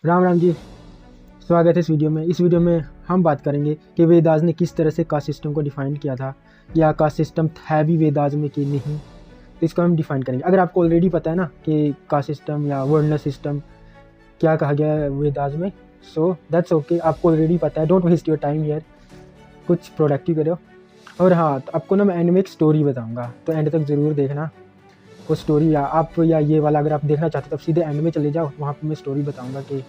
राम राम जी, स्वागत है इस वीडियो में। इस वीडियो में हम बात करेंगे कि वेदास ने किस तरह से कास्ट सिस्टम को डिफाइन किया था, या कास्ट सिस्टम है भी वेदास में कि नहीं, तो इसको हम डिफाइन करेंगे। अगर आपको ऑलरेडी पता है ना कि कास्ट सिस्टम या वर्ण सिस्टम क्या कहा गया है वेदास में, सो दैट्स ओके, आपको ऑलरेडी पता है। Don't waste your time here, कुछ प्रोडक्टिव करो। और हाँ, तो आपको ना मैं एंड में एक स्टोरी बताऊँगा, तो एंड तक ज़रूर देखना वो स्टोरी। या ये वाला अगर आप देखना चाहते हो तब सीधे एंड में चले जाओ, वहाँ पे मैं स्टोरी बताऊंगा कि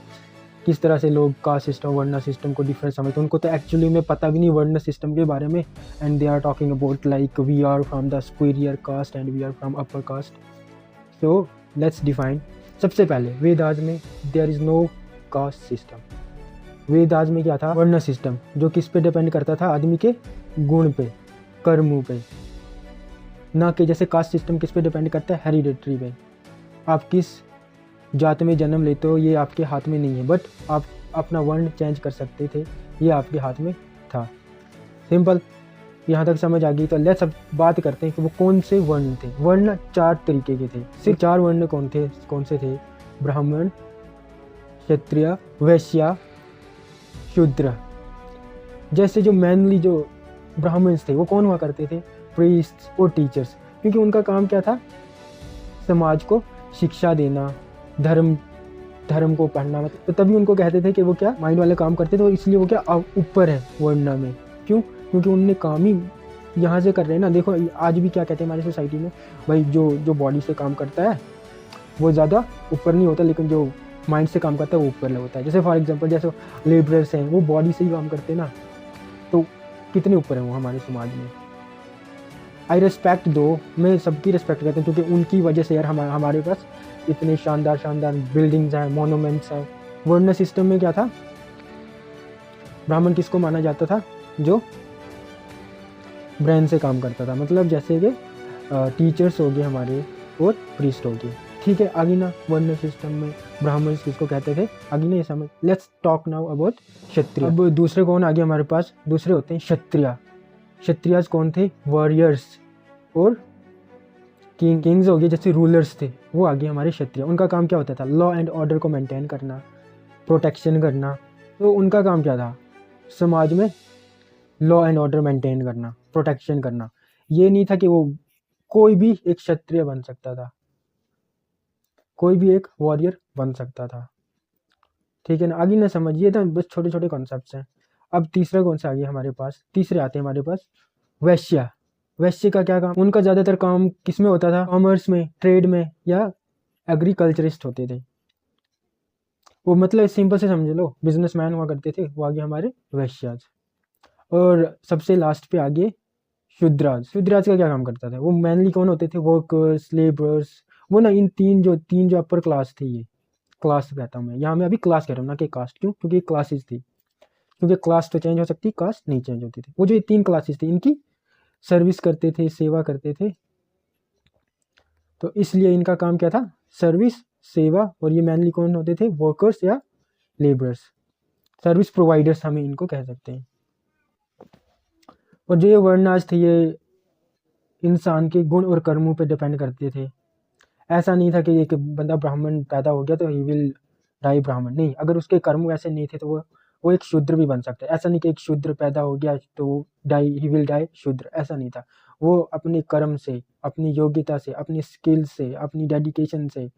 किस तरह से लोग कास्ट सिस्टम वर्ण सिस्टम को डिफरेंट समझते हैं। उनको तो एक्चुअली में पता भी नहीं वर्ण सिस्टम के बारे में, and they are talking about like we are from the superior caste and we are from upper caste. So let's define. सबसे पहले वेदास में there is no caste system. Vedas में क्या था? वर्ण सिस्टम, जो किस पे डिपेंड करता था? आदमी के गुण पे, कर्मों पे, ना कि जैसे कास्ट सिस्टम किस पे डिपेंड करता है? हेरिडिटरी पे। आप किस जात में जन्म लेते हो ये आपके हाथ में नहीं है, बट आप अपना वर्ण चेंज कर सकते थे, ये आपके हाथ में था। सिंपल, यहाँ तक समझ आ गई। तो लेट्स अब बात करते हैं कि वो कौन से वर्ण थे। वर्ण 4 तरीके के थे। सिर्फ 4 वर्ण कौन से थे? ब्राह्मण, क्षत्रिय, वैश्य, शूद्र। जैसे जो मेनली जो ब्राह्मण्स थे वो कौन हुआ करते थे? प्रीस्ट्स और टीचर्स, क्योंकि उनका काम क्या था? समाज को शिक्षा देना, धर्म को पढ़ना। मतलब तो तभी उनको कहते थे कि वो क्या माइंड वाले काम करते थे, और इसलिए वो क्या ऊपर है वर्ण में। क्यों? क्योंकि उनने काम ही यहाँ से कर रहे हैं ना। देखो आज भी क्या कहते हैं हमारी सोसाइटी में, भाई जो बॉडी से काम करता है वो ज़्यादा ऊपर नहीं होता, लेकिन जो माइंड से काम करता है वो ऊपर होता है। जैसे फॉर एग्जाम्पल, जैसे लेबरर्स हैं, वो बॉडी से ही काम करते हैं ना, तो कितने ऊपर हैं वो हमारे समाज में। आई रिस्पेक्ट दो, मैं सबकी रिस्पेक्ट करता हूँ, क्योंकि उनकी वजह से यार हमारे पास इतने शानदार बिल्डिंग्स हैं, मोनूमेंट्स हैं। वर्ण सिस्टम में क्या था? ब्राह्मण किसको माना जाता था? जो ब्रेन से काम करता था, मतलब जैसे कि टीचर्स हो गए हमारे और प्रीस्ट हो गए। ठीक है, आगे ना वर्ण सिस्टम में ब्राह्मण किसको कहते थे, आगे ना ये समझ। लेट्स टॉक नाउ अबाउट क्षत्रिय। अब दूसरे कौन आगे हमारे पास? दूसरे होते हैं क्षत्रिय। क्षत्रियाज कौन थे? वॉरियर्स और किंग्स हो गए, जैसे रूलर्स थे, वो आगे हमारे क्षत्रिय। उनका काम क्या होता था? लॉ एंड ऑर्डर को मेंटेन करना, प्रोटेक्शन करना। तो उनका काम क्या था? समाज में लॉ एंड ऑर्डर मेंटेन करना, प्रोटेक्शन करना। ये नहीं था कि वो कोई भी एक क्षत्रिय बन सकता था, कोई भी एक वॉरियर बन सकता था। ठीक है ना, आगे ना समझिए, तो बस छोटे छोटे कॉन्सेप्ट्स हैं। अब तीसरा कौन सा आ गया हमारे पास? तीसरे आते हैं हमारे पास वैश्य। वैश्य का क्या काम? उनका ज़्यादातर काम किस में होता था? कॉमर्स में, ट्रेड में, या एग्रीकल्चरिस्ट होते थे वो। मतलब सिंपल से समझ लो, बिजनेसमैन हुआ करते थे वो आगे हमारे वैश्याज। और सबसे लास्ट पे आगे शूद्राज। शूद्राज का क्या काम करता था? वो मेनली कौन होते थे? Workers, labourers. वो ना इन तीन जो अपर क्लास थी, ये क्लास कहता हूँ मैं यहाँ, मैं अभी क्लास कह रहा हूँ ना कि कास्ट। क्यों? क्योंकि क्लासेस थी, क्योंकि क्लास तो चेंज हो सकती, कास्ट नहीं चेंज होती थी। वो जो ये 3 क्लासेस थी, इनकी सर्विस करते थे, सेवा करते थे। तो इसलिए इनका काम क्या था? सर्विस, सेवा। और ये मेनली कौन होते थे? वर्कर्स या लेबरर्स, सर्विस प्रोवाइडर्स हमें इनको कह सकते हैं। और जो ये वर्णाज थे, ये इंसान के गुण और कर्मों पे डिपेंड करते थे। ऐसा नहीं था कि एक बंदा ब्राह्मण पैदा हो गया तो ही विल डाई ब्राह्मण। नहीं, अगर उसके कर्म ऐसे नहीं थे तो वो एक शूद्र भी बन सकता है। ऐसा नहीं कि एक शूद्र पैदा हो गया तो ही विल डाई शूद्र, ऐसा नहीं था। वो अपने कर्म से, अपनी योग्यता से, अपनी स्किल से, अपनी डेडिकेशन से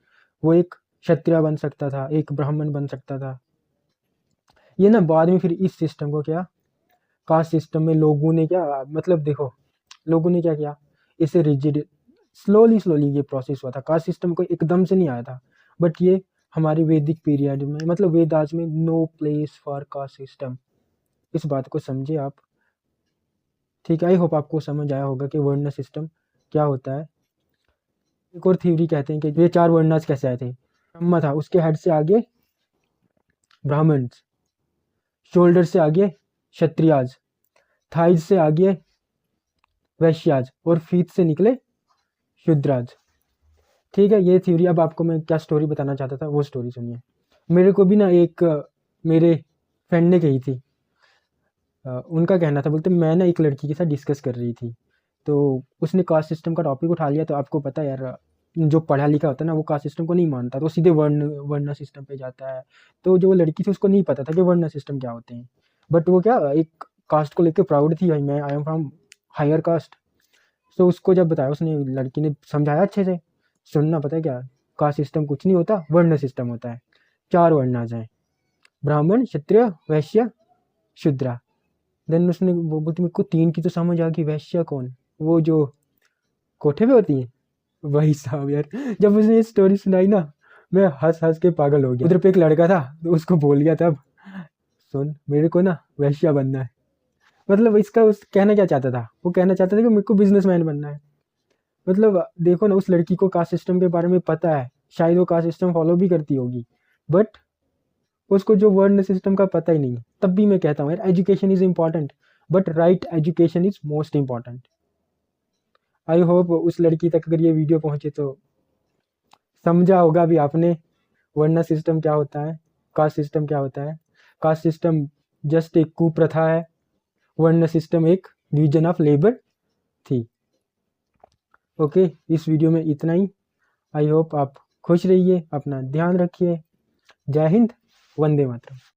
वो एक क्षत्रिय बन सकता था, एक ब्राह्मण बन सकता था। ये ना बाद में फिर इस सिस्टम को क्या, कास्ट सिस्टम में लोगों ने क्या, मतलब देखो, लोगों ने क्या किया, इसे रिजिड, स्लोली ये प्रोसेस हुआ था। कास्ट सिस्टम को एकदम से नहीं आया था, बट ये हमारे वैदिक पीरियड में, मतलब वेदास में no place for caste system. इस बात को समझे आप। ठीक है, आई होप आपको समझ आया होगा कि वर्ण सिस्टम क्या होता है। एक और थ्योरी कहते हैं कि ये 4 वर्णास कैसे आए थे। ब्रह्मा था, उसके हेड से आगे ब्राह्मण, शोल्डर से आगे क्षत्रियाज, थाइज से आगे वैश्याज, और फीत से निकले शूद्राज। ठीक है, ये थ्योरी। अब आपको मैं क्या स्टोरी बताना चाहता था वो स्टोरी सुनिए। मेरे को भी ना एक मेरे फ्रेंड ने कही थी। उनका कहना था, बोलते मैं ना एक लड़की के साथ डिस्कस कर रही थी, तो उसने कास्ट सिस्टम का टॉपिक उठा लिया। तो आपको पता है यार, जो पढ़ा लिखा होता है ना वो कास्ट सिस्टम को नहीं मानता, तो सीधे वर्ण सिस्टम पे जाता है। तो जो वो लड़की थी उसको नहीं पता था कि वर्ण सिस्टम क्या होते हैं, बट वो क्या एक कास्ट को लेकर प्राउड थी, भाई मैं I am from higher caste. तो उसको जब बताया, उसने लड़की ने समझाया अच्छे से, सुनना पता है क्या, कास्ट सिस्टम कुछ नहीं होता, वर्ण सिस्टम होता है। 4 वर्ण आ जाए, ब्राह्मण, क्षत्रिय, वैश्य, शूद्रा। देन उसने वो बोलती मेरे को 3 की तो समझ आ गई, वैश्य कौन, वो जो कोठे पे होती है, वही साहब यार। जब उसने ये स्टोरी सुनाई ना, मैं हंस हंस के पागल हो गया। उधर पे एक लड़का था तो उसको बोल गया तब, सुन मेरे को ना वैश्या बनना है। मतलब इसका उस कहना क्या चाहता था, वो कहना चाहता था कि मेरे को बिजनेसमैन बनना है। मतलब देखो ना, उस लड़की को कास्ट सिस्टम के बारे में पता है, शायद वो कास्ट सिस्टम फॉलो भी करती होगी, बट उसको जो वर्ण सिस्टम का पता ही नहीं है। तब भी मैं कहता हूँ यार, education is important, but right education is most important. I hope उस लड़की तक अगर ये वीडियो पहुंचे तो समझा होगा भी आपने, वर्ण सिस्टम क्या होता है, कास्ट सिस्टम क्या होता है। कास्ट सिस्टम जस्ट एक कुप्रथा है, वर्ण सिस्टम एक डिवीजन ऑफ लेबर थी। ओके, इस वीडियो में इतना ही। आई होप आप खुश रहिए, अपना ध्यान रखिए। जय हिंद, वंदे मातरम।